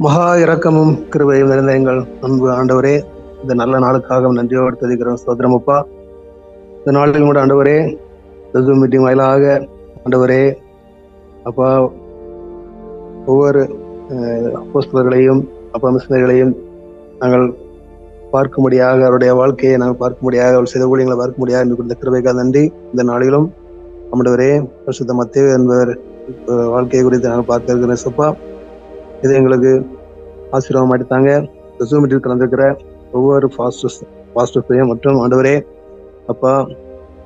மகா இரக்கமும் கிருபையும் நிறைந்த எங்கள் அன்பு ஆண்டவரே, இந்த நல்ல நாளுக்காக நன்றியோடு துதிக்கிறோம். ஸ்தோத்திரம் அப்பா. இந்த நாளில் கூட ஆண்டவரே, ஜூம் மீட்டிங் வாயிலாக ஆண்டவரே அப்பா, ஒவ்வொரு அப்போஸ்தலர்களையும் அப்பா மிஷனரிகளையும் நாங்கள் பார்க்கும்படியாக, அவருடைய வாழ்க்கையை நாங்கள் பார்க்கும்படியாக, அவர் செய்த ஊழியங்களை பார்க்கும்படியாக என்று கொடுத்த கிருபைக்காக நன்றி. இந்த நாளிலும் ஆண்டவரே, பரிசுத்த மத்தேயு என்பவர் வாழ்க்கையை குறித்து நாங்கள் பார்க்க இருக்கிற சப்பா, இது எங்களுக்கு ஆசீர்வாதம் மாட்டித்தாங்க. ஜூம் மீட்டில் கலந்துருக்கிற ஒவ்வொரு பாஸ்டர்ஸையும் மற்றும் ஆண்டவரே அப்பா,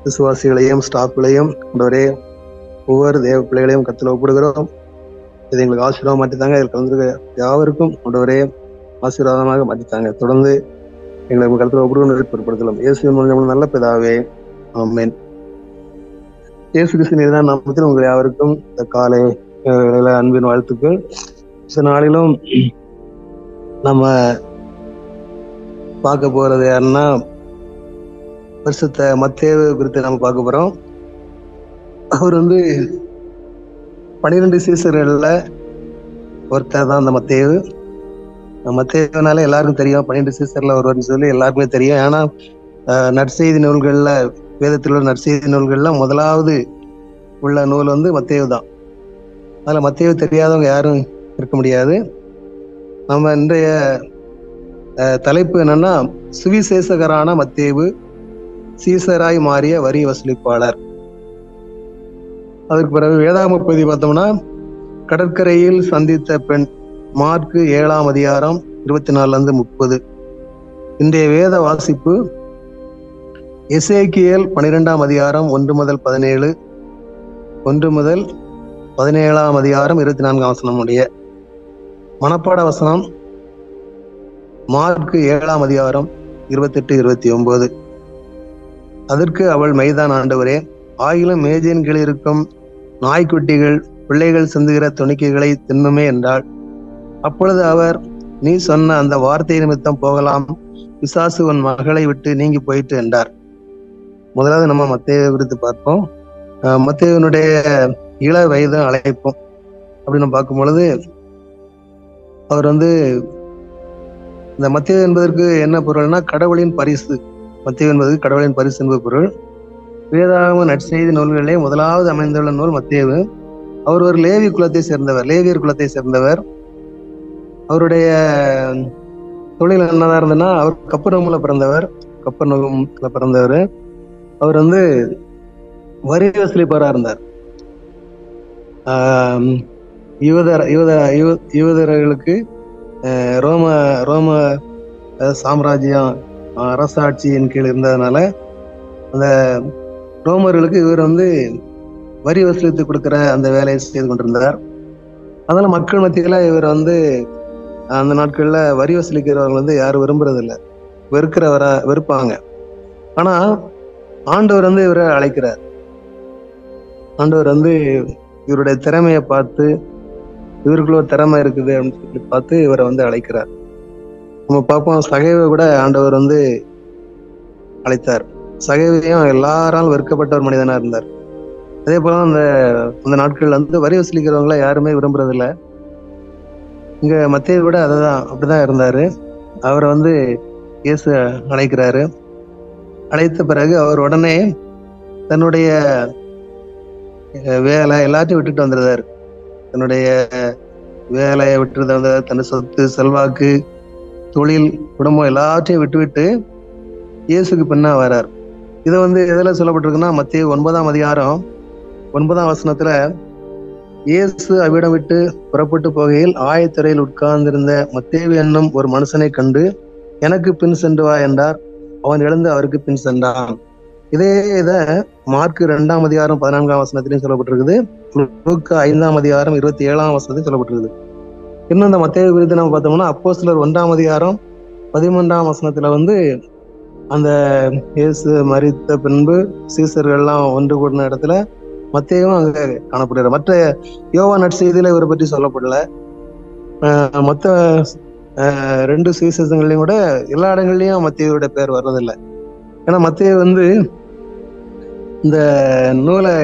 விசுவாசிகளையும் ஸ்டாஃப்களையும் ஆண்டவரே ஒவ்வொரு தேவ பிள்ளைகளையும் கத்தில் ஒப்பிடுகிறோம். இது எங்களுக்கு ஆசீர்வாதம் மாட்டித்தாங்க. இதில் கலந்துருக்க யாவருக்கும் ஆண்டவரே ஆசீர்வாதமாக மாட்டித்தாங்க. தொடர்ந்து எங்களை கருத்தில் ஒப்பிடுவது பொருட்படுத்தலாம். இயேசுவின் மூலம் நல்ல பிதாவே, ஆமென். இயேசு கிறிஸ்து நீர்தான் நாமத்தில் உங்கள் யாவருக்கும் இந்த காலை அன்பின் வாழ்த்துக்கள். சில நாளிலும் நம்ம பார்க்க போறது யாருன்னா, பரிசுத்த மத்தேயு குறித்து நம்ம பார்க்க போறோம். அவர் 12 சீசர்கள்ல ஒருத்தர் தான் அந்த மத்தேயு. மத்தேயுனால எல்லாருக்கும் தெரியும், 12 சீசர்ல ஒருவர்னு சொல்லி எல்லாருக்குமே தெரியும். ஏன்னா நற்செய்தி நூல்கள்ல, வேதத்தில் உள்ள நற்செய்தி நூல்கள்ல முதலாவது உள்ள நூல் மத்தேயு தான். அதுல மத்தேயு தெரியாதவங்க யாரும் இருக்க முடியாது. நம்ம இன்றைய தலைப்பு என்னன்னா, சுவிசேஷகரான மத்தேயு, சீசராய் மாறிய வரி வசூலிப்பாளர். அதுக்கு பிறகு வேதாகம பகுதி பார்த்தோம்னா, கடற்கரையில் சந்தித்த பெண், மார்க்கு 7ஆம் அதிகாரம் 24-30. இன்றைய வேத வாசிப்பு எசேக்கியேல் 12ஆம் அதிகாரம் 1-17, 1-17ஆம் அதிகாரம் 24ஆம் வசனம் உடைய மனப்பாட வசனம் மார்க்கு 7ஆம் அதிகாரம் 28-29. அதற்கு அவள், மைதான் ஆண்டவரே, ஆயிலும் மேஜையின் கீழ் இருக்கும் நாய்க்குட்டிகள் பிள்ளைகள் சிந்துகிற துணிக்கைகளை தின்னுமே என்றாள். அப்பொழுது அவர், நீ சொன்ன அந்த வார்த்தை நிமித்தம் போகலாம், பிசாசு உன் மகளை விட்டு நீங்கி போயிட்டு என்றார். முதலாவது நம்ம மத்தேயு குறித்து பார்ப்போம். மத்தேயுனுடைய இள வயது அழைப்போம் அப்படின்னு பார்க்கும் பொழுது, அவர் இந்த மத்தேயு என்பதற்கு என்ன பொருள்னா, கடவுளின் பரிசு. மத்தேயு என்பது கடவுளின் பரிசு என்பது பொருள். வேதாகம நற்செய்தி நூல்களிலே முதலாவது அமைந்துள்ள நூல் மத்தேயு. அவர் ஒரு லேவியர் குலத்தை சேர்ந்தவர். அவருடைய தொழில் என்னதான் இருந்ததுன்னா, அவர் கப்பர்நகூம்ல பிறந்தவர். அவர் வரி வசூலிப்பவராக இருந்தார். யூதர்களுக்கு ரோம சாம்ராஜ்யம் அரசாட்சியின் கீழ் இருந்ததுனால, அந்த ரோமர்களுக்கு இவர் வரி வசூலித்து கொடுக்கிற அந்த வேலையை செய்து கொண்டிருந்தார். அதனால மக்கள் மத்தியில இவர் அந்த நாட்கள்ல வரி வசூலிக்கிறவங்க யாரும் விரும்புறதில்லை, வெறுப்பாங்க. ஆனா ஆண்டவர் இவரை அழைக்கிறார். ஆண்டவர் இவருடைய திறமையை பார்த்து, இவருக்குள்ள ஒரு திறமை இருக்குது அப்படின்னு சொல்லி பார்த்து இவரை அழைக்கிறார். நம்ம பார்ப்போம், சகைவை கூட ஆண்டவர் அழைத்தார். சகைவையும் எல்லாராலும் வெறுக்கப்பட்ட ஒரு மனிதனா இருந்தார். அதே போல அந்த நாட்கள் வரி வசூலிக்கிறவங்கள யாருமே விரும்புறதில்லை. இங்க மத்தேயு கூட அப்படிதான் இருந்தாரு. அவரை இயேசு அழைக்கிறாரு. அழைத்த பிறகு அவர் உடனே தன்னுடைய வேலை எல்லாத்தையும் விட்டுட்டு வந்துடுறாரு. தன்னுடைய வேலையை விட்டுட்டு வந்தார். தன் சொத்து, செல்வாக்கு, தொழில், குடும்பம் எல்லாத்தையும் விட்டு இயேசுக்கு பின்னா வர்றார். இதை எதுல சொல்லப்பட்டிருக்குன்னா, மத்தேயு 9ஆம் அதிகாரம் 9ஆம் வசனத்துல, இயேசு அவ்விடம் விட்டு புறப்பட்டு போகையில் ஆயத்துறையில் உட்கார்ந்திருந்த மத்தேயு என்னும் ஒரு மனுஷனை கண்டு, எனக்கு பின் சென்று வா என்றார். அவன் எழுந்து அவருக்கு பின் சென்றான். இதை மார்க்கு 2ஆம் அதிகாரம் 14ஆம் வசனத்திலையும் சொல்லப்பட்டிருக்குது. லூக்கா 5ஆம் அதிகாரம் 27ஆம் வசனத்திலும் சொல்லப்பட்டிருக்குது. இன்னும் இந்த மத்தேயு குறித்து நம்ம பார்த்தோம்னா, அப்போஸ்தலர் 1ஆம் அதிகாரம் 13ஆம் வசனத்துல அந்த இயேசு மரித்த பின்பு சீசர்கள் எல்லாம் ஒன்று கூடின இடத்துல மத்தேயும் அங்க காணப்படுகிறார். மற்ற யோவான் நற்செய்தியில இவரை பற்றி சொல்லப்படல. மற்ற 2 சுவிசேஷங்களையும் கூட எல்லா இடங்கள்லயும் மத்தேயுடைய பேர் வர்றதில்லை. ஏன்னா மத்தேயு இந்த நூலை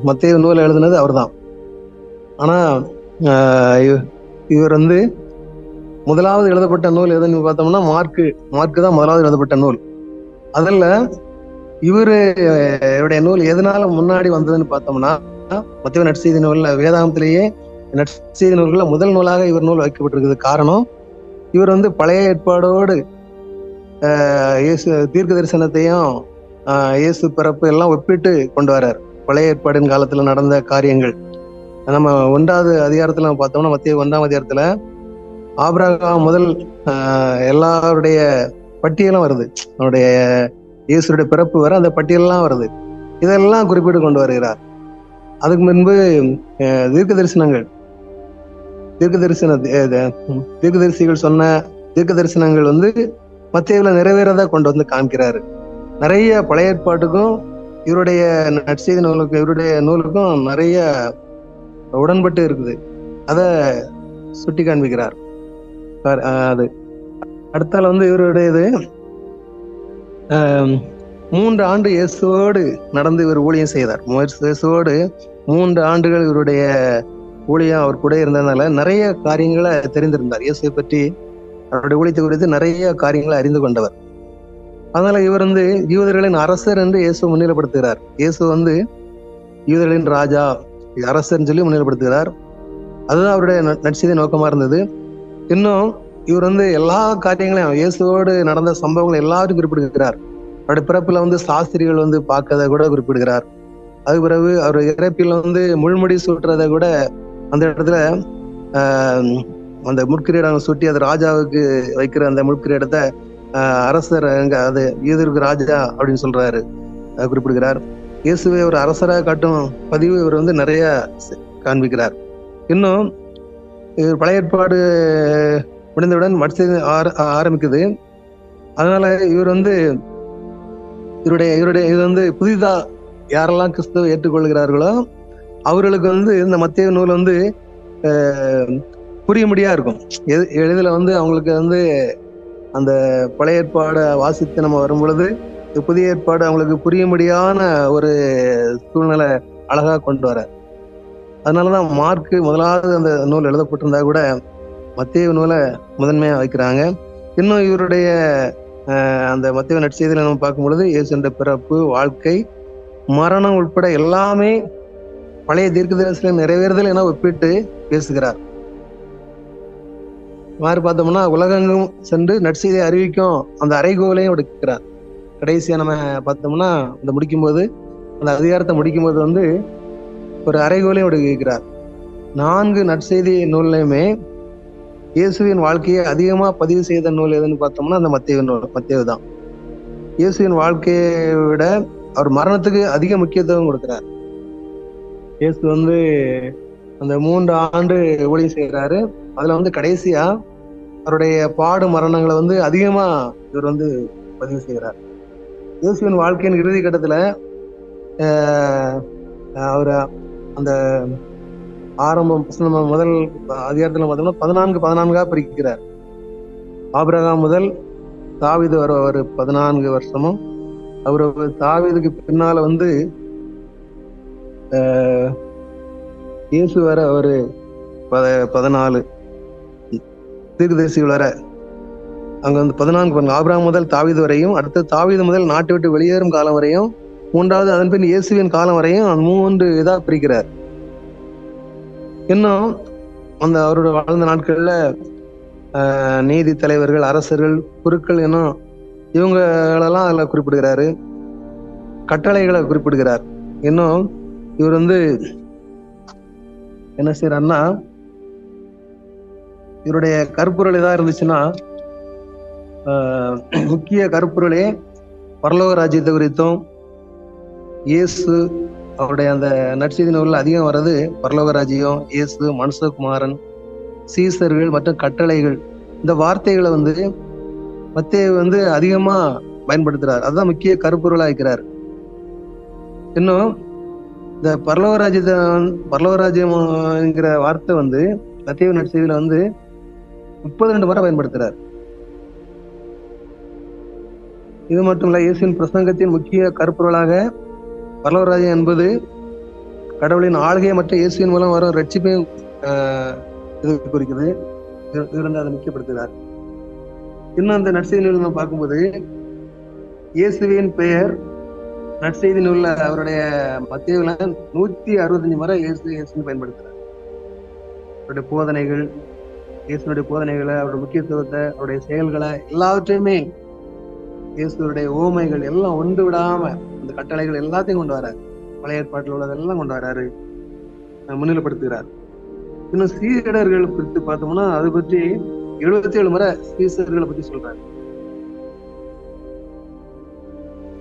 மத்தேயு நூலை எழுதுனது அவர் தான். ஆனா இவர் முதலாவது எழுதப்பட்ட நூல் எதுன்னு பார்த்தோம்னா மார்க்கு தான் முதலாவது எழுதப்பட்ட நூல். அதில் இவருடைய நூல் எதனால முன்னாடி வந்ததுன்னு பார்த்தோம்னா, மத்தேயு நற்செய்தி நூல்ல வேதாகமத்திலேயே நற்செய்தி நூல்கள்ல முதல் நூலாக இவர் நூல் வைக்கப்பட்டிருக்குது. காரணம், இவர் பழைய ஏற்பாடோடு இயேசு தீர்க்க தரிசனத்தையும் இயேசு பிறப்பு எல்லாம் ஒப்பிட்டு கொண்டு வர்றார். பழைய ஏற்பாடின் காலத்துல நடந்த காரியங்கள் நம்ம 1வது அதிகாரத்துல பார்த்தோம்னா, மத்தேயு 1ஆம் அதிகாரத்துல ஆபிரகாம் முதல் எல்லாருடைய பட்டியலும் வருது. அவருடைய இயேசுடைய பிறப்பு வர அந்த பட்டியலாம் வருது. இதெல்லாம் குறிப்பிட்டு கொண்டு வருகிறார். அதுக்கு முன்பு தீர்க்கதரிசிகள் சொன்ன தீர்க்க தரிசனங்கள் மத்தேயுல நிறைவேறதா கொண்டு காமிக்கிறாரு. நிறைய பழைய ஏற்பாட்டுக்கும் இவருடைய நற்செய்தி நூலுக்கும் இவருடைய நூலுக்கும் நிறைய உடன்பட்டு இருக்குது. அத சுட்டி காண்பிக்கிறார். அது அடுத்தால இவருடையது 3 ஆண்டு இயேசுவோடு நடந்து இவர் ஊழியம் செய்தார். இயேசுவோடு 3 ஆண்டுகள் இவருடைய ஊழியம் அவர் கூட இருந்ததுனால நிறைய காரியங்களை தெரிந்திருந்தார். இயேசுவை பற்றி அவருடைய ஊழியத்தை குறித்து நிறைய காரியங்களை அறிந்து கொண்டவர். அதனால இவர் யூதர்களின் அரசர் என்று இயேசு முன்னிலைப்படுத்துகிறார். இயேசு யூதர்களின் ராஜா, அரசர்ன்னு சொல்லி முன்னிலைப்படுத்துகிறார். அதுதான் அவருடைய நற்செய்தி நோக்கமா இருந்தது. இன்னும் இவர் எல்லா காரியங்களையும் இயேசுவோடு நடந்த சம்பவங்களை எல்லாரும் குறிப்பிடுகிறார். அவருடைய பிறப்புல சாஸ்திரிகள் பார்க்கறத கூட குறிப்பிடுகிறார். அது பிறகு அவர் இறப்பில் முள்முடி சூட்டுறத கூட அந்த இடத்துல அந்த முட்கிரீடம் சுட்டி அது ராஜாவுக்கு வைக்கிற அந்த முட்கிரீடத்தை அரசர் அது யூதருக்கு ராஜா அப்படின்னு சொல்றாரு, குறிப்பிடுகிறார். இயேசுவை ஒரு அரசராக காட்டும் பதிவு இவர் நிறைய காண்பிக்கிறார். இன்னும் இவர் பழைய ஏற்பாடு முடிந்தவுடன் மற்ற ஆரம்பிக்குது. அதனால இவர் இவருடைய இது புதிதா யாரெல்லாம் கிறிஸ்துவை ஏற்றுக்கொள்கிறார்களோ அவர்களுக்கு இந்த மத்தேயு நூல் புரியும்படியா இருக்கும். எளிதில் அவங்களுக்கு அந்த பழைய ஏற்பாடை வாசித்து நம்ம வரும் பொழுது புதிய ஏற்பாடு அவங்களுக்கு புரியும்படியான ஒரு சூழ்நிலை அழகா கொண்டு வர. அதனாலதான் மார்க்கு முதலாவது அந்த நூல் எழுதப்பட்டிருந்தா கூட மத்தேயு நூலை முதன்மையா வைக்கிறாங்க. இன்னும் இவருடைய அந்த மத்தேயு நற்செய்தியில நம்ம பார்க்கும் பொழுது இயேசுவின் பிறப்பு, வாழ்க்கை, மரணம் உட்பட எல்லாமே பழைய தீர்க்கதரிசன நிறைவேறுதல் என ஒப்பிட்டு பேசுகிறார். மாதிரி பார்த்தோம்னா உலகெங்கும் சென்று நற்செய்தியை அறிவிக்கும் அந்த அறைகோலையும் எடுக்கிறார். கடைசியா நம்ம பார்த்தோம்னா இந்த முடிக்கும்போது அந்த அதிகாரத்தை முடிக்கும்போது ஒரு அறைகோலையும் எடுக்கிறார். 4 நற்செய்தி நூல்லையுமே இயேசுவின் வாழ்க்கையை அதிகமா பதிவு செய்த நூல் எதுன்னு பார்த்தோம்னா அந்த மத்தேயு தான். இயேசுவின் வாழ்க்கையை விட அவர் மரணத்துக்கு அதிக முக்கியத்துவம் கொடுக்கிறார். இயேசு அந்த 3 ஆண்டு ஊழியம் செய்யறாரு. அதுல கடைசியா அவருடைய பாடு மரணங்களை அதிகமா இவர் பதிவு செய்கிறார். இயேசுவின் வாழ்க்கையின் இறுதி கட்டத்துல அவர் அந்த ஆரம்பம் முதல் அதிகாரத்துல பார்த்தோம்னா 14 பிரிக்கிறார். ஆபிரகாம் முதல் தாவீது வர ஒரு 14 வருஷமும், அவரு தாவீதுக்கு பின்னால இயேசு வர ஒரு 14 தீர்க்கதரிசிகள் வர அங்க 14 ஆபிரகாம் முதல் தாவீது வரையும், அடுத்து தாவீது முதல் நாட்டை விட்டு வெளியேறும் காலம் வரையும், 3வது அதன் பின் இயேசுவின் காலம் வரையும் 3 இதா பிரிக்கிறார். இன்னும் அந்த அவரோட வாழ்ந்த நாட்கள்ல நீதி தலைவர்கள், அரசர்கள், குருக்கள் இன்னும் இவங்களெல்லாம் அதுல குறிப்பிடுகிறாரு. கட்டளைகளை குறிப்பிடுகிறார். இன்னும் இவர் என்ன செய்யறாருன்னா, இவருடைய கருப்பொருள் ஏதா இருந்துச்சுன்னா முக்கிய கருப்பொருளே பரலோக ராஜ்யத்தை குறித்தும், இயேசு அவருடைய அந்த நற்செய்தி நூல்ல அதிகம் வர்றது பரலோக ராஜ்யம், இயேசு, மனுஷகுமாரன், சீசர்கள் மற்றும் கட்டளைகள், இந்த வார்த்தைகளை மத்தேயு அதிகமா பயன்படுத்துறார். அதுதான் முக்கிய கருப்பொருளா இருக்கிறார். இன்னும் இந்த பரலோக ராஜ்யம் என்கிற வார்த்தை மத்தேயு நற்செய்தியில 32 முறை பயன்படுத்துறார். இது மட்டும் இல்ல, இயேசுவின் பிரசங்கத்தின் முக்கிய கருப்பொருளாக பரலோக ராஜ்யம் என்பது கடவுளின் ஆளுகை மற்றும் இயேசுவின் மூலம் வரும் ரட்சிப்பையும் இது குறிக்குது. இவர் வந்து அதை முக்கியப்படுத்துகிறார். இன்னும் அந்த நற்செய்தி நூல் நம்ம பார்க்கும்போது இயேசுவின் பெயர் நற்செய்தி நூல்ல அவருடைய மத்தேயுல 165 முறை இயேசுன்னு பயன்படுத்துறார். அவருடைய போதனைகள், இயேசுடைய போதனைகளை, அவருடைய முக்கியத்துவத்தை, அவருடைய செயல்களை எல்லாவற்றையுமே, இயேசுடைய ஓமைகள் எல்லாம் ஒன்று விடாம அந்த கட்டளைகள் எல்லாத்தையும் கொண்டு வராரு. பழைய ஏற்பாட்டில் உள்ளதெல்லாம் கொண்டு வராரு, முன்னிலைப்படுத்துகிறார். இன்னும் சீடர்கள் குறித்து பார்த்தோம்னா அதை பற்றி 77 முறை சீசர்களை பத்தி சொல்றாரு.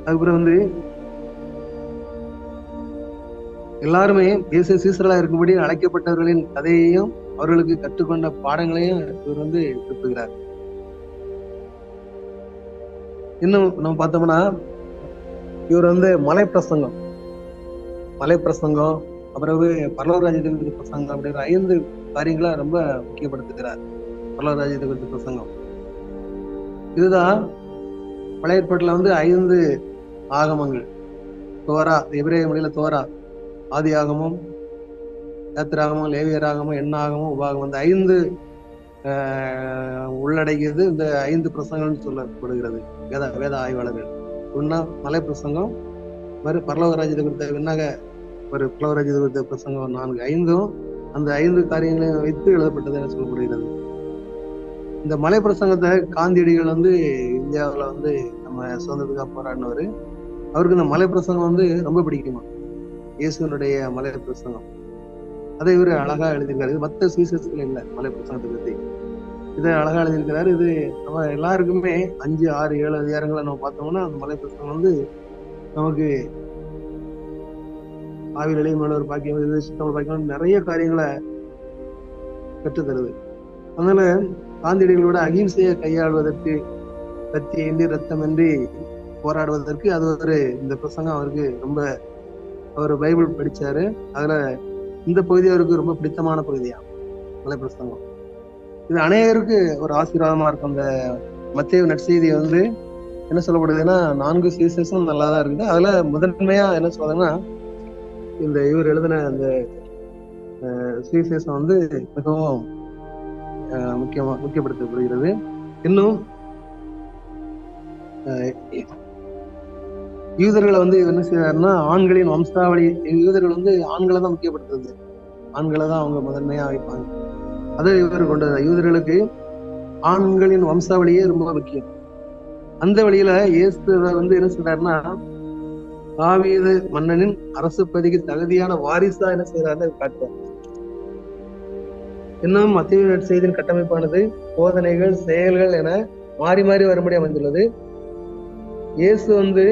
அதுக்கப்புறம் வந்து எல்லாருமே இயேசு சீசர்களா இருக்கும்படி அழைக்கப்பட்டவர்களின் கதையையும் அவர்களுக்கு கற்றுக்கொண்ட பாடங்களையும் இவர் வந்து திருப்புகிறார். இன்னும் நம்ம பார்த்தோம்னா இவர் வந்து மலைப்பிரசங்கம், அப்புறம் பரலோக ராஜ்யத்தை குறித்த பிரசங்கம் அப்படிங்கிற 5 காரியங்களை ரொம்ப முக்கியப்படுத்துகிறார். பரலோக ராஜ்யத்தை குறித்த பிரசங்கம் இதுதான் பழைய ஏற்பாட்டுல வந்து 5 ஆகமங்கள். தோரா, எபிரேய மொழியில தோரா, ஆதி ஆகமும், யாத்திராகமும், லேவியர் ஆகமும், எண்ணாகமும், உபாகமும், அந்த 5 உள்ளடக்கியது இந்த 5 பிரசங்கங்கள் சொல்லப்படுகிறது வேத ஆய்வாளர்கள். ஒன்னா மலை பிரசங்கம், பரலோக ராஜ்யத்தை குறித்த விண்ணக ஒரு பரலோக ராஜ்யத்தை குறித்த பிரசங்கம் 4, 5ம் அந்த 5 காரியங்களையும் வைத்து எழுதப்பட்டது என சொல்லப்படுகிறது. இந்த மலை பிரசங்கத்தை காந்தியடிகள் வந்து இந்தியாவில் வந்து நம்ம சுதந்திரத்துக்காக போராடினவர். அவருக்கு இந்த மலை பிரசங்கம் வந்து ரொம்ப பிடிக்குமா, இயேசுனுடைய மலை பிரசங்கம். அதை இவர் அழகா எழுதியிருக்காரு. இது மற்ற சுவிசேஷத்துல இல்லை மலை பிரசங்கத்தை பத்தி, இதை அழகா எழுதியிருக்கிறாரு. இது நம்ம எல்லாருக்குமே 5, 6, 7 அதிகாரங்களை நம்ம பார்த்தோம்னா அந்த மலை பிரசங்கம் வந்து நமக்கு ஆவியில் இளைய மேல ஒரு பாக்கியம், சித்தமிழ் பாக்கியம், நிறைய காரியங்களை கற்றுத்தருது. அதனால காந்தியடிகளோட அகிம்சையை கையாள்வதற்கு, கத்தியின்றி ரத்தமின்றி போராடுவதற்கு அது இந்த பிரசங்கம் அவருக்கு ரொம்ப, அவர் பைபிள் படிச்சாரு. அதுல இந்த பகுதி அவருக்கு ரொம்ப பிடித்தமான பகுதியா மலை பிரசங்கம். இது அநேகருக்கு ஒரு ஆசீர்வாதமா இருக்கும். அந்த மத்தேயு நற்செய்தியை வந்து என்ன சொல்லப்படுதுன்னா 4 சுவிசேஷம் நல்லாதான் இருக்குது. அதுல முதன்மையா என்ன சொல்றதுன்னா இந்த இவர் எழுதின அந்த சுவிசேஷம் வந்து மிகவும் முக்கியப்படுத்தப்படுகிறது. இன்னும் யூதர்களை வந்து என்ன செய்யறாருன்னா ஆண்களின் வம்சாவளி, யூதர்கள் வந்து ஆண்களை தான் முக்கியப்படுத்துறது, ஆண்களை தான் அவங்க முதன்மையா வைப்பாங்க. அதை இவர் கொண்டது. யூதர்களுக்கு ஆண்களின் வம்சாவளியே ரொம்ப முக்கியம். அந்த வழியில இயேசு வந்து என்ன செய்யறாருன்னா தாவீது மன்னனின் அரசு பதவிக்கு தகுதியான வாரிசா என்ன செய்யறாருன்னு காட்டுறாரு. இன்னும் மத்தேயு நற்செய்தியின் கட்டமைப்பானது போதனைகள், செயல்கள் என மாறி மாறி வரும்படி அமைந்துள்ளது. இயேசு வந்து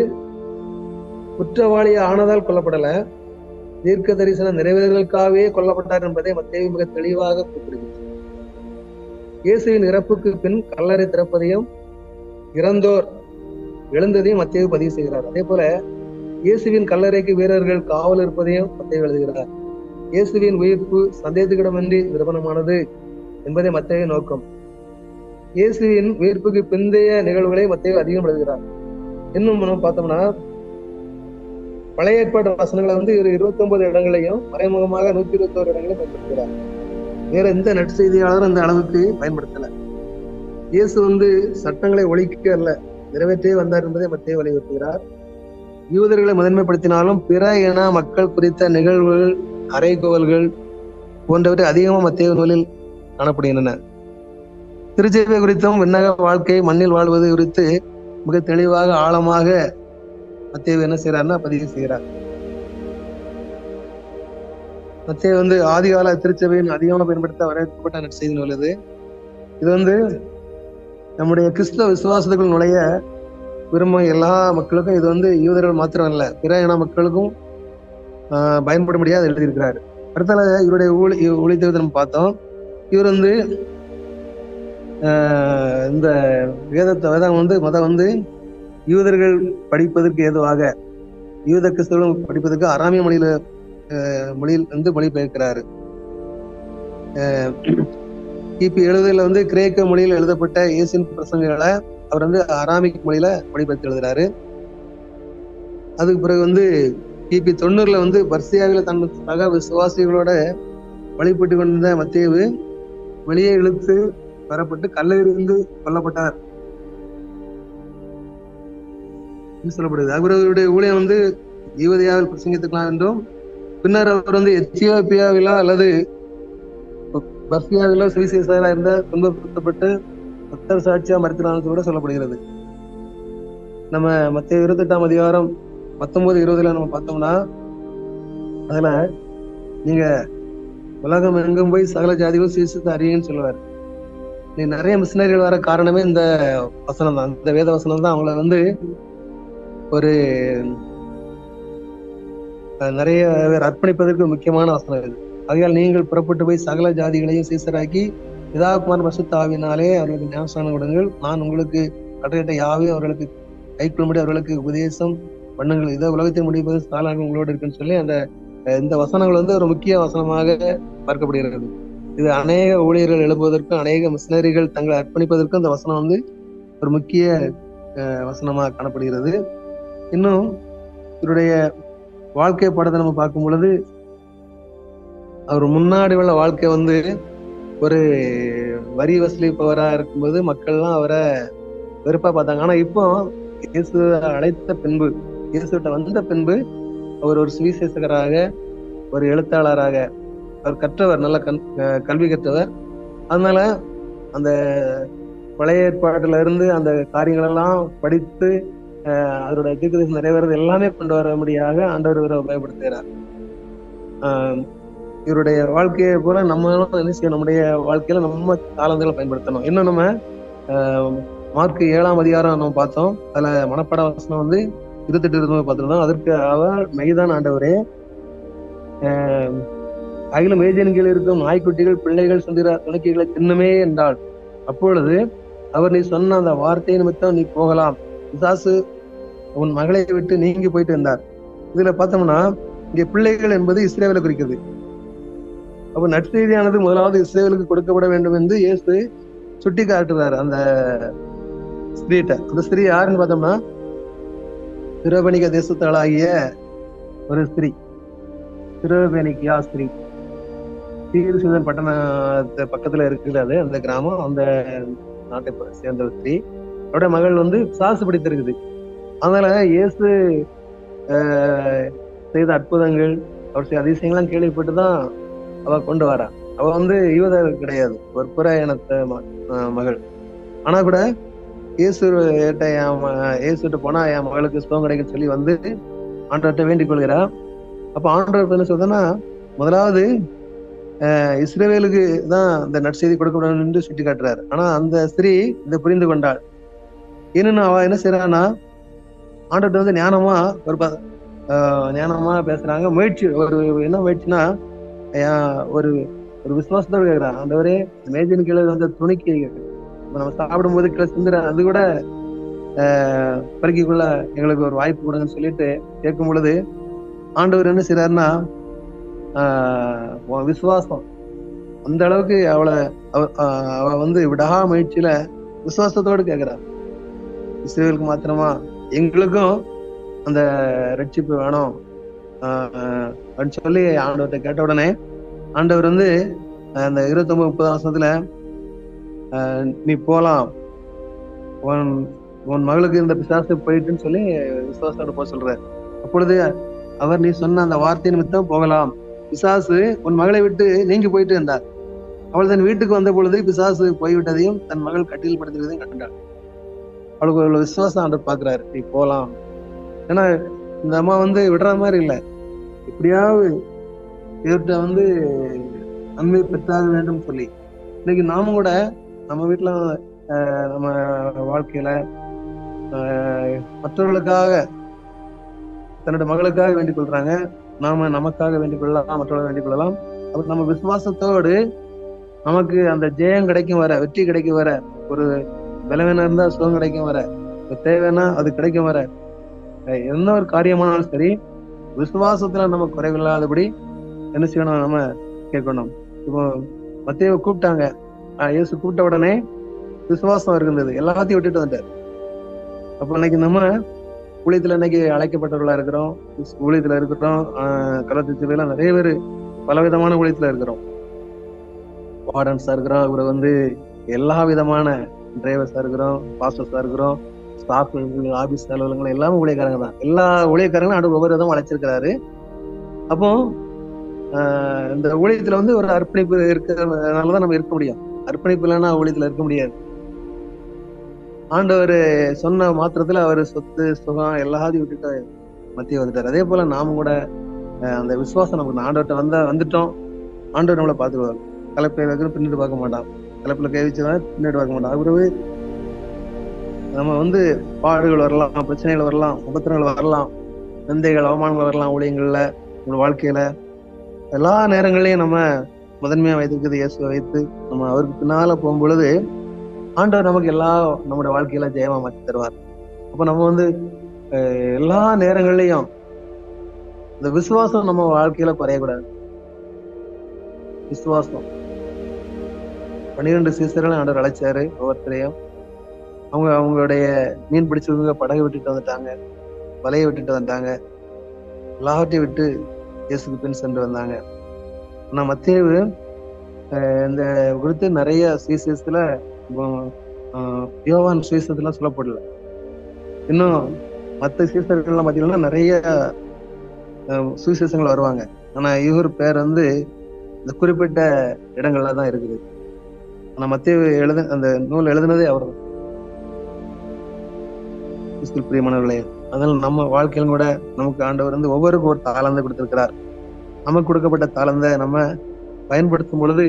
குற்றவாளி ஆனதால் கொல்லப்படல, தீர்க்க தரிசன நிறைவேறுதலுக்காகவே கொல்லப்பட்டார் என்பதை மத்தேயு மிக தெளிவாக குறிப்பிடுகிறது. இயேசுவின் இறப்புக்கு பின் கல்லறை திறப்பதையும் இறந்தோர் எழுந்ததையும் மத்தேயு பதிவு செய்கிறார். அதே போல இயேசுவின் கல்லறைக்கு வீரர்கள் காவல் இருப்பதையும் மத்தேயு எழுதுகிறார். இயேசுவின் உயிர்ப்பு சந்தேகத்திடமின்றி நிரூபணமானது என்பதை மத்தேயு நோக்கம். இயேசுவின் உயிர்ப்புக்கு பிந்தைய நிகழ்வுகளை மத்தேயு அதிகம் எழுதுகிறார். இன்னும் நம்ம பார்த்தோம்னா பழைய ஏற்பாட்டு வசனங்களை வந்து 29 இடங்களையும் மறைமுகமாக 121 இடங்களையும் பயன்படுத்துகிறார். வேற எந்த நற்செய்தியாளரும் அந்த அளவுக்கு பயன்படுத்தல. இயேசு வந்து சட்டங்களை ஒழிக்க அல்ல, நிறைவேற்றே வந்தார் என்பதை மத்தேயு வலியுறுத்துகிறார். யூதர்களை முதன்மைப்படுத்தினாலும் பிற இன மக்கள் குறித்த நிகழ்வுகள், அறைகோவல்கள் போன்றவற்றை அதிகமாக மத்தேயு நூலில் காணப்படுகின்றன. திருச்சபை குறித்தும் விண்ணக வாழ்க்கை, மண்ணில் வாழ்வது குறித்து மிக தெளிவாக ஆழமாக மத்தேயு என்ன செய்யறாருன்னா பதிவு செய்கிறார். மத்தேயு வந்து ஆதிகால திருச்சபையின் அதிகமாக பயன்படுத்த வரவேற்கப்பட்ட நற்செய்தி நூல் இது. இது வந்து நம்முடைய கிறிஸ்தவ விசுவாசத்துக்குள் நுழைய விரும்பும் எல்லா மக்களுக்கும், இது வந்து யூதர்கள் மாத்திரம் இல்ல பிற இன மக்களுக்கும் பயன்படும்படியாக எழுதியிருக்கிறாரு. அடுத்தால இவருடைய ஊழியத்தை நம்ம பார்த்தோம். இவர் வந்து இந்த வேதம் வந்து மதம் வந்து யூதர்கள் படிப்பதற்கு ஏதுவாக, யூத கிறிஸ்தவர்கள் படிப்பதற்கு அராமிய மொழியில் வந்து மொழிபெயர்க்கிறாரு. கிபி 70 வந்து கிரேக்க மொழியில் எழுதப்பட்ட இயேசுவின் பிரசங்கங்களை அவர் வந்து அராமிக் மொழியில மொழிபெயர்த்து எழுதுறாரு. அதுக்கு பிறகு வந்து கிபி 90 வந்து பர்சியாவில தன் சக விசுவாசிகளோட வழிபட்டு கொண்டிருந்த மத்தேயு வெளியே இழுத்து பெறப்பட்டு கல்லெறிந்து கொல்லப்பட்டார் சொல்லப்படுது. அவருடைய ஊழியம் வந்து யூதேயாவில் பிரசங்கித்துக்கலாம் என்றும், பின்னர் அவர் வந்து எத்தியோப்பியாவிலோ அல்லது பர்சியாவிலோ சுவிசேஷராக இருந்த துன்பப்படுத்தப்பட்டு பக்தர் சாட்சியா மறுக்கிறான்னு கூட சொல்லப்படுகிறது. நம்ம மத்திய 28ஆம் அதிகாரம் 19-20 நம்ம பார்த்தோம்னா, அதுல நீங்க உலகம் எங்கும் போய் சகல ஜாதிகளும் சுவிசேஷத்தை அறியுன்னு சொல்லுவார். நீ நிறைய மிஷினரிகள் வர காரணமே இந்த வசனம் தான், இந்த வேத வசனம் தான் அவங்கள வந்து ஒரு நிறைய பேர் அர்ப்பணிப்பதற்கு முக்கியமான வசனம் இது. ஆகையால் நீங்கள் புறப்பட்டு போய் சகல ஜாதிகளையும் சீசராக்கி பிதாகுமாரன் பரிசுத்த ஆவியினாலே அவர்களுக்கு ஞானஸ்நானம் கொடுங்கள், நான் உங்களுக்கு கட்டளையிட்ட யாவையும் அவர்களுக்கு கைக்கொள்ளும்படி அவர்களுக்கு உபதேசம் பண்ணுங்கள், இதை உலகத்தை முடிப்பது சாலாக உங்களோடு இருக்குன்னு சொல்லி இந்த வசனங்கள் வந்து ஒரு முக்கிய வசனமாக பார்க்கப்படுகிறது. இது அநேக ஊழியர்கள் எழுப்புவதற்கும் அநேக மிஷினரிகள் தங்களை அர்ப்பணிப்பதற்கும் இந்த வசனம் வந்து ஒரு முக்கிய வசனமாக காணப்படுகிறது. இன்னும் இவருடைய வாழ்க்கை படத்தை நம்ம பார்க்கும் பொழுது, அவர் முன்னாடி உள்ள வாழ்க்கை வந்து ஒரு வரி வசூலிப்பவரா இருக்கும்போது மக்கள்லாம் அவரை வெறுப்பா பார்த்தாங்க. ஆனா இப்போ இயேசு அழைத்த பின்பு, இயேசுகிட்ட வந்த பின்பு அவர் ஒரு சுவிசேஷகராக, ஒரு எழுத்தாளராக, அவர் கற்றவர், நல்ல கல்வி கற்றவர். அதனால அந்த பழைய ஏற்பாட்டுல இருந்து அந்த காரியங்கள் எல்லாம் படித்து அதோட தீர்க்கதரிசனம் நிறைவேறது எல்லாமே கொண்டு வரும்படியாக ஆண்டவர் இவரை உபயோகப்படுத்துகிறார். இவருடைய வாழ்க்கையை போல நம்மளும் என்ன செய்யணும், நம்முடைய வாழ்க்கையில நம்ம தாளந்துகளை பயன்படுத்தணும். இன்னும் நம்ம மார்க் 7ஆம் அதிகாரம் நம்ம பார்த்தோம். அதுல மனப்பாட வசனம் வந்து 28 பார்த்துருந்தோம். அதற்கு அவர் மெய்தான் ஆண்டவரே, அகிலும் மேஜையின் கீழ் இருக்கும் நாய்க்குட்டிகள் பிள்ளைகள் சுந்திர துணைக்கைகளை தின்னுமே என்றாள். அப்பொழுது அவர் நீ சொன்ன அந்த வார்த்தை நிமித்தம் நீ போகலாம், பிசாசு உன் மகளை விட்டு நீங்கி போயிட்டு இருந்தார். இதுல பார்த்தோம்னா இங்க பிள்ளைகள் என்பது இஸ்ரேவேலை குறிக்கிறது. அப்ப நற்செய்தியானது முதலாவது இஸ்ரேவேலுக்கு கொடுக்கப்பட வேண்டும் என்று இயேசு சுட்டி காட்டுறாரு அந்த ஸ்திரீட்ட. அந்த ஸ்திரீ யாருன்னு பார்த்தோம்னா சிரோபேனிக தேசத்தாளாகிய ஒரு ஸ்திரீ, சிரோபேனிக்கியா ஸ்திரீ. தீர்சீதன் பட்டணத்து பக்கத்துல இருக்கிறது அந்த கிராமம், அந்த நாட்டை சேர்ந்த ஒரு ஸ்திரீ. அவருடைய மகள் வந்து பிசாசு பிடித்திருக்குது. அதனால இயேசு செய்த அற்புதங்கள், அவர் செய்த அதிசயங்கள்லாம் கேள்விப்பட்டுதான் அவ கொண்டு வரா. அவ வந்து யூதர் கிடையாது, ஒரு புற இனத்த மகள். ஆனா கூட இயேசுகிட்ட போனா என் மகளுக்கு சுகம் கிடைக்குன்னு சொல்லி வந்து ஆண்டவர்கிட்ட வேண்டிக் கொள்கிறா. அப்ப ஆண்டவர் என்ன சொல்றதுன்னா, முதலாவது இஸ்ரவேலுக்கு தான் இந்த நற்செய்தி கொடுக்கணும் என்று சுட்டி காட்டுறாரு. ஆனா அந்த ஸ்திரீ இதை புரிந்து கொண்டாள். இன்னும் அவ என்ன செய்யறான்னா, ஆண்டவர்கிட்ட வந்து ஞானமா பேசுறாங்க. முயற்சி, ஒரு என்ன முயற்சினா, ஒரு ஒரு விசுவாசத்தோடு கேட்கிறான், ஆண்டவரே மேஜின் கீழே வந்து துணிக்கு நம்ம சாப்பிடும் போது கீழே சிந்துற அது கூட பறிக்கக்குள்ள எங்களுக்கு ஒரு வாய்ப்பு கொடுங்கன்னு சொல்லிட்டு கேட்கும் பொழுது ஆண்டவர் என்ன செய்யறாருன்னா, விசுவாசம் அந்த அளவுக்கு அவ வந்து விடா முயற்சியில விசுவாசத்தோடு கேட்கிறார். இஸ்ரவேலுக்கு மாத்திரமா, எங்களுக்கும் அந்த ரட்சிப்பு வேணும் அப்படின்னு சொல்லி ஆண்டவர்கிட்ட கேட்ட உடனே ஆண்டவர் வந்து அந்த 29-30 வருஷத்துல நீ போலாம், உன் மகளுக்கு இந்த பிசாசு போயிட்டுன்னு சொல்லி விசுவாசத்தோட போக சொல்றாரு. அப்பொழுது அவர் நீ சொன்ன அந்த வார்த்தை நிமித்தம் போகலாம், பிசாசு உன் மகளை விட்டு நீங்கி போயிட்டு இருந்தார். அவள் தன் வீட்டுக்கு வந்த பொழுது பிசாசு போய்விட்டதையும் தன் மகள் கட்டில் படுத்திருக்கதையும் கண்டாள். அவளுக்கு ஒரு விசுவாசம் ஆண்டவர் பாக்குறாரு, நீ போலாம். ஏன்னா இந்த அம்மா வந்து விடுற மாதிரி இல்லை, எப்படியாவது இவர்கிட்ட வந்து நன்மை பெற்றாக வேண்டும் சொல்லி. இன்னைக்கு நாமும் கூட நம்ம வீட்டுல நம்ம வாழ்க்கையில மற்றவர்களுக்காக, தன்னோட மகளுக்காக வேண்டிக் கொள்றாங்க, நாம நமக்காக வேண்டிக் கொள்ளலாம், மற்றவர்கள் வேண்டிக் கொள்ளலாம். அப்ப நம்ம விசுவாசத்தோடு நமக்கு அந்த ஜெயம் கிடைக்கும் வர, வெற்றி கிடைக்கும் வர, ஒரு பலவீனம் இருந்தா சுகம் கிடைக்கும் வர, தேவைன்னா அது கிடைக்கும் வர, எந்த ஒரு காரியமானாலும் சரி விசுவாசத்துல நம்ம குறைவில்லாதபடி என்ன செய்யணும், நம்ம கேட்கணும். இப்போ மத்தேயுவை கூப்பிட்டாங்க, இயேசு கூப்பிட்ட உடனே விசுவாசம் இருந்தது, எல்லாத்தையும் விட்டுட்டு வந்துட்டார். அப்ப இன்னைக்கு நம்ம ஊழியத்துல இன்னைக்கு அழைக்கப்பட்டவர்களா இருக்கிறோம், ஊழியத்துல இருக்கிறோம், கலத்தில நிறைய பேர் பலவிதமான ஊழியத்துல இருக்கிறோம். வார்டன்ஸா இருக்கிறோம், இவரை வந்து எல்லா விதமான டிரைவர்ஸா இருக்கிறோம், பாஸ்டர்ஸா இருக்கிறோம், ஸ்டாஃப், ஆபீஸ் அலுவலகங்கள் எல்லாமே ஊழியக்காரங்க தான். எல்லா ஊழியக்காரங்களும் ஆண்டவர் ஒவ்வொரு விதம் அழைச்சிருக்கிறாரு. அப்போ இந்த ஊழியத்துல வந்து ஒரு அர்ப்பணிப்பு இருக்கிறதுனாலதான் நம்ம இருக்க முடியும். அர்ப்பணிப்பு இல்லைன்னா ஊழியத்துல இருக்க முடியாது. ஆண்டவர் சொன்ன மாத்திரத்துல அவரு சொத்து சுகம் எல்லாத்தையும் விட்டுட்டு மத்திய வந்துட்டாரு. அதே போல நாம கூட அந்த விசுவாசம் நமக்கு ஆண்டவர்கிட்ட வந்துட்டோம். ஆண்டவர் நம்மளை பார்த்துக்குவார். கலப்பை வைக்கிற பின்னிட்டு பார்க்க மாட்டான். கலப்பில கை வச்சுதான் பின்னாடி பார்க்க மாட்டான். அவரு நம்ம வந்து பாடுகள் வரலாம், பிரச்சனைகள் வரலாம், உபத்திரங்கள் வரலாம், நிந்தைகள், அவமானங்கள் வரலாம். ஊழியங்கள்ல, நம்ம வாழ்க்கையில எல்லா நேரங்களையும் நம்ம முதன்மையா வைத்திருக்கிறது இயேசுவை வைத்து நம்ம அவருக்கு பின்னால போகும் பொழுது ஆண்டவர் நமக்கு நம்முடைய வாழ்க்கையில ஜெயமா மாற்றி தருவார். அப்ப நம்ம வந்து எல்லா நேரங்கள்லயும் இந்த விசுவாசம் நம்ம வாழ்க்கையில குறையக்கூடாது. விசுவாசம் 12 சீசர்களும் ஆண்டவர் அழைச்சாரு. ஒவ்வொருத்தரையும் அவங்களுடைய மீன் பிடிச்சவங்க படகை விட்டுட்டு வந்துட்டாங்க, வலையை விட்டுட்டு வந்துட்டாங்க, எல்லாவற்றையும் விட்டு இயேசுக்கு பின் சென்று வந்தாங்க. ஆனா மத்தேயு இந்த குறித்து நிறைய சுவிசேஷத்துல, யோவான் சுவிசேஷத்துல சொல்லப்படல. இன்னும் மற்ற சீசர்கள்லாம் பாத்தீங்கன்னா நிறைய சுவிசேஷங்கள் வருவாங்க. ஆனா இவர் பேர் வந்து இந்த குறிப்பிட்ட இடங்கள்ல தான் இருக்குது. ஆனா மத்தேயு அந்த நூல் எழுதினதே அவர் தான். பிரியமானவர்களே, அதனால நம்ம வாழ்க்கையிலும் கூட நமக்கு ஆண்டவர் வந்து ஒவ்வொருக்கும் ஒரு தாளந்தை கொடுத்திருக்கிறார். நமக்கு கொடுக்கப்பட்ட தாளந்தை நம்ம பயன்படுத்தும் பொழுது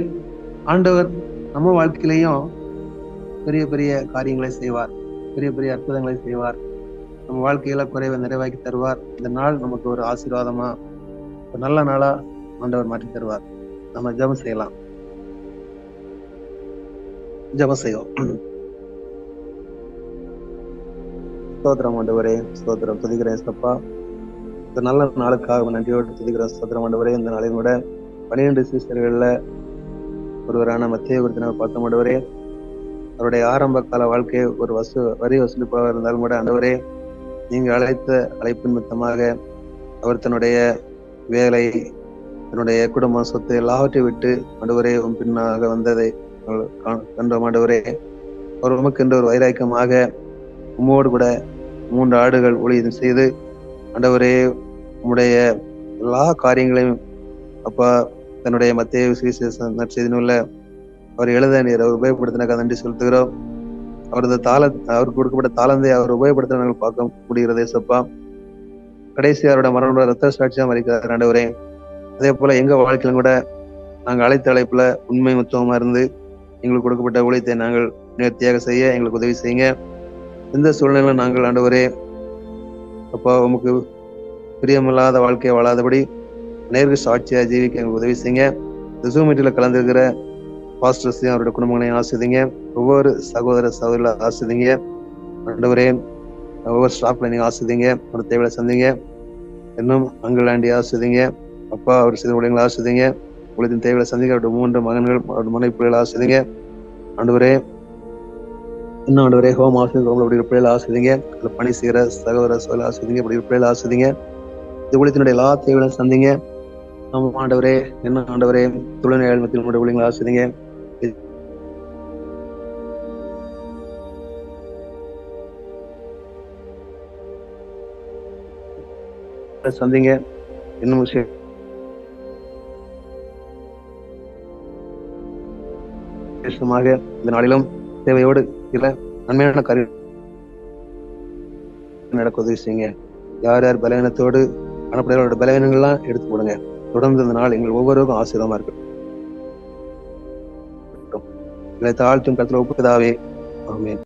ஆண்டவர் நம்ம வாழ்க்கையிலையும் பெரிய பெரிய காரியங்களை செய்வார், பெரிய பெரிய அற்புதங்களை செய்வார். நம்ம வாழ்க்கையில குறைவை நிறைவாக்கி தருவார். இந்த நாள் நமக்கு ஒரு ஆசீர்வாதமா, ஒரு நல்ல நாளா ஆண்டவர் மாற்றி தருவார். நம்ம ஜெபம் செய்யலாம். ஜெபம் செய்வோம். ஸ்தோத்திரம் ஆண்டவரே, ஸ்தோத்திரம். துதிக்கிறேன் சப்பா. இந்த நல்ல நாளுக்காக நன்றியோடு துதிக்கிறேன். ஸ்தோத்திரம் ஆண்டவரே. இந்த நாளையும் கூட 12 சீசர்கள்ல ஒருவரான மத்தேயு குறித்து நம்ம பார்த்தோம் ஆண்டவரே. அவருடைய ஆரம்ப கால வாழ்க்கையை ஒரு வரி வசூலிப்பாக இருந்தாலும் கூட ஆண்டவரே, நீங்க அழைத்த அழைப்பின் நிமித்தமாக அவர் தன்னுடைய வேலை, தன்னுடைய குடும்பம், சொத்து எல்லாவற்றையும் விட்டு ஆண்டவரே உன் பின்னாக வந்ததை கண்டோம் ஆண்டவரே. அவர் உமக்கு என்ற ஒரு வைராக்கியமாக உம்மோடு கூட 3 ஆண்டுகள் ஊழியம் செய்து ஆண்டவரே உம்முடைய எல்லா காரியங்களையும் அப்பா தன்னுடைய மத்தேயு சுவிசேஷம் நற்செய்தி நூல்ல அவர் எழுத நீர் அவர் உபயோகப்படுத்தினாக்க நன்றி செலுத்துகிறோம். அவருக்கு கொடுக்கப்பட்ட தாளந்தை அவர் உபயோகப்படுத்த நாங்கள் பார்க்க முடிகிறதே சப்பா. கடைசி அவருடைய மரணோட ரத்த சாட்சியா மறிக்கிறார் ஆண்டவரே. அதே போல எங்க வாழ்க்கையிலும் கூட நாங்கள் அழைத்த அழைப்புல உண்மை மொத்தமா இருந்து எங்களுக்கு கொடுக்கப்பட்ட ஊழியத்தை நாங்கள் நேர்த்தியாக செய்ய எங்களுக்கு உதவி செய்யுங்க. எந்த சூழ்நிலையிலும் நாங்கள் ஆண்டவரே அப்பா உமக்கு பிரியமில்லாத வாழ்க்கையை வாழாதபடி நேருக்கு சாட்சியா ஜீவிக்க எங்களுக்கு உதவி செய்யுங்க. இந்த ஜூம் மீட்டில் கலந்துருக்கிற பாஸ்டர்ஸையும் அவருடைய குடும்பங்களையும் ஆசிர்வதிங்க. ஒவ்வொரு சகோதர சகோதரிகளை ஆசிர்வதிங்க ஆண்டவரே. ஒவ்வொரு ஸ்டாஃப்ல நீங்க ஆசிர்வதிங்க. ஒரு தேவையை சந்திங்க. இன்னும் அங்கலாண்டி ஆசிர்வதிங்க அப்பா. அவர் செய்த ஊழியங்களை ஆசிர்வதிங்க. உலகத்தின் தேவையை சந்திங்க. அவருடைய 3 மகன்கள், அவருடைய மனைவிகளை ஆசிர்வதிங்க ஆண்டவரே. இன்னும் ஆண்டவரே ஹோம் ஆசிரியர் உங்களுடைய பிள்ளைகளை ஆசிர்வதிங்க. அதில் பணி செய்கிற சகோதர சகோதரி ஆசிர்வதிங்க. அப்படி பிள்ளைகளை ஆசிர்வதிங்க. இந்த ஊழியத்தினுடைய எல்லா தேவைகளையும் சந்திங்க. நம்ம ஆண்டவரே என்ன ஆண்டவரே தொழில்நுட்ப மத்தியில் உங்களுடைய ஊழியங்களை ஆசிர்வதிங்க. சந்திங்க. இன்னும் விசேஷமாக இந்த நாளிலும் தேவையோடு இல்ல நன்மையான காரியம் நடக்க உதவி செய்யுங்க. யார் யார் பலவீனத்தோடு அனுப்புகிறவர்களோட பலவீனங்கள்லாம் எடுத்து போடுங்க. தொடர்ந்து இந்த நாள் எங்கள் ஒவ்வொருவருக்கும் ஆசீர்வாதமா இருக்கட்டும். தாழ்த்தும் கருத்துல ஒப்புதாவே. ஆமென்.